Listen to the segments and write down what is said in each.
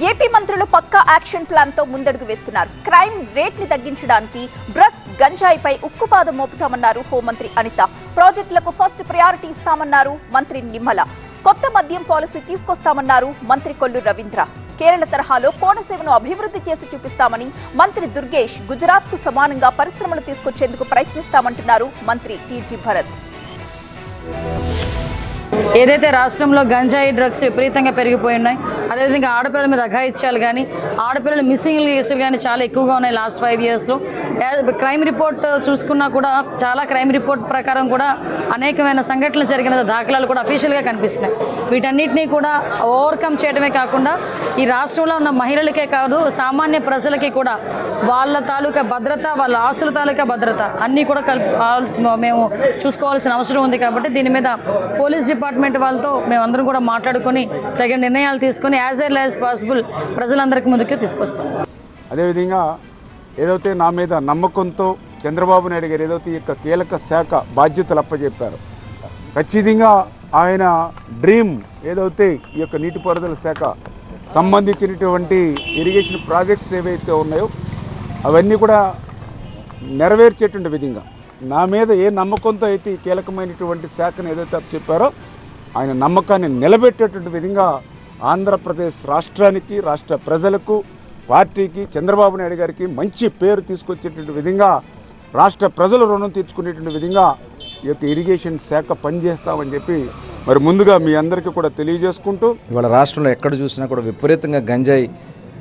AP మంత్రులు పక్కా action plan తో ముందడుగు వేస్తున్నారు. క్రైమ్ రేట్ ని తగ్గించడానికి డ్రగ్స్ గంజాయిపై ఉక్కుపాదం మోపుతామన్నారు హోంమంత్రి అనిత. ప్రాజెక్టులకు ఫస్ట్ ప్రయారిటీ ఇస్తామన్నారు మంత్రి నిమ్మల. కొత్త మద్యం పాలసీ తీసుకొస్తామన్నారు మంత్రి కొల్లు రవీంద్ర. కేరళ తరహాలో కోనసీమను అభివృద్ధి చేసి చూపిస్తామని మంత్రి దుర్గేష్. గుజరాత్ కు సమానంగా పరిశ్రమలు తీసుకొచ్చేందుకు ప్రయత్నిస్తామంటున్నారు మంత్రి టీజీ భరత్. ఏదైతే రాష్ట్రంలో గంజాయి డ్రగ్స్ విపరీతంగా పెరిగిపోయి ఉన్నాయి, అదేవిధంగా ఆడపిల్లల మీద అఘాయిత్యాలు కానీ ఆడపిల్లల మిస్సింగ్ కేసులు కానీ చాలా ఎక్కువగా ఉన్నాయి లాస్ట్ 5 yearsలో. క్రైమ్ రిపోర్ట్ చూసుకున్నా కూడా చాలా క్రైమ్ రిపోర్ట్ ప్రకారం కూడా అనేకమైన సంఘటనలు జరిగిన దాఖలాలు కూడా అఫీషియల్గా కనిపిస్తున్నాయి. వీటన్నిటినీ కూడా ఓవర్కమ్ చేయడమే కాకుండా ఈ రాష్ట్రంలో ఉన్న మహిళలకే కాదు సామాన్య ప్రజలకి కూడా వాళ్ళ తాలూకా భద్రత, వాళ్ళ ఆస్తుల తాలూకా భద్రత అన్నీ కూడా మేము చూసుకోవాల్సిన అవసరం ఉంది. కాబట్టి దీని మీద పోలీస్ డిపార్ట్మెంట్ వాళ్ళతో మేమందరం కూడా మాట్లాడుకొని తగిన నిర్ణయాలు తీసుకొని యాజ్ ఎర్లీ యాజ్ పాసిబుల్ ప్రజలందరికీ ముందుకు తీసుకొస్తాం. అదేవిధంగా ఏదైతే నా మీద నమ్మకంతో చంద్రబాబు నాయుడు గారు ఏదైతే ఈ యొక్క కీలక శాఖ బాధ్యతలు అప్పచెప్పారో, ఖచ్చితంగా ఆయన డ్రీమ్ ఏదైతే ఈ యొక్క నీటిపారుదల శాఖ సంబంధించినటువంటి ఇరిగేషన్ ప్రాజెక్ట్స్ ఏవైతే ఉన్నాయో అవన్నీ కూడా నెరవేర్చేటువంటి విధంగా నా మీద ఏ నమ్మకంతో అయితే ఈ కీలకమైనటువంటి శాఖను ఏదైతే చెప్పారో ఆయన నమ్మకాన్ని నిలబెట్టేటువంటి విధంగా ఆంధ్రప్రదేశ్ రాష్ట్రానికి, రాష్ట్ర ప్రజలకు, పార్టీకి, చంద్రబాబు నాయుడు గారికి మంచి పేరు తీసుకొచ్చేటువంటి విధంగా, రాష్ట్ర ప్రజలు రుణం తీర్చుకునేటువంటి విధంగా ఈ యొక్క ఇరిగేషన్ శాఖ పనిచేస్తామని చెప్పి మరి ముందుగా మీ అందరికీ కూడా తెలియజేసుకుంటూ, ఇవాళ రాష్ట్రంలో ఎక్కడ చూసినా కూడా విపరీతంగా గంజాయి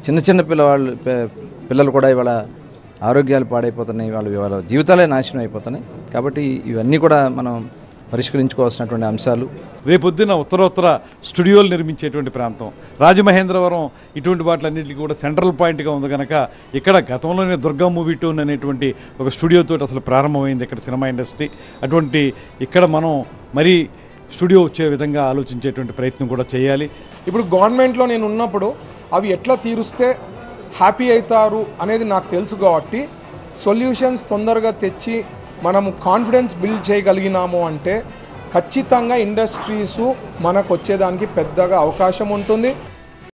చిన్న పిల్లలు కూడా ఇవాళ ఆరోగ్యాలు పాడైపోతున్నాయి, వాళ్ళ జీవితాలే నాశనం అయిపోతున్నాయి. కాబట్టి ఇవన్నీ కూడా మనం పరిష్కరించుకోవాల్సినటువంటి అంశాలు. రేపొద్దున ఉత్తరోత్తర స్టూడియోలు నిర్మించేటువంటి ప్రాంతం రాజమహేంద్రవరం, ఇటువంటి వాటిలన్నింటికి కూడా సెంట్రల్ పాయింట్గా ఉంది కనుక ఇక్కడ గతంలోనే దుర్గా మూవీ 2 అనేటువంటి ఒక స్టూడియోతో అసలు ప్రారంభమైంది ఇక్కడ సినిమా ఇండస్ట్రీ. అటువంటి ఇక్కడ మనం మరీ స్టూడియో వచ్చే విధంగా ఆలోచించేటువంటి ప్రయత్నం కూడా చేయాలి. ఇప్పుడు గవర్నమెంట్లో నేను ఉన్నప్పుడు అవి ఎట్లా తీరుస్తే హ్యాపీ అవుతారు అనేది నాకు తెలుసు. కాబట్టి సొల్యూషన్స్ తొందరగా తెచ్చి మనము కాన్ఫిడెన్స్ బిల్డ్ చేయగలిగినాము అంటే ఖచ్చితంగా ఇండస్ట్రీసు మనకు వచ్చేదానికి పెద్దగా అవకాశం ఉంటుంది.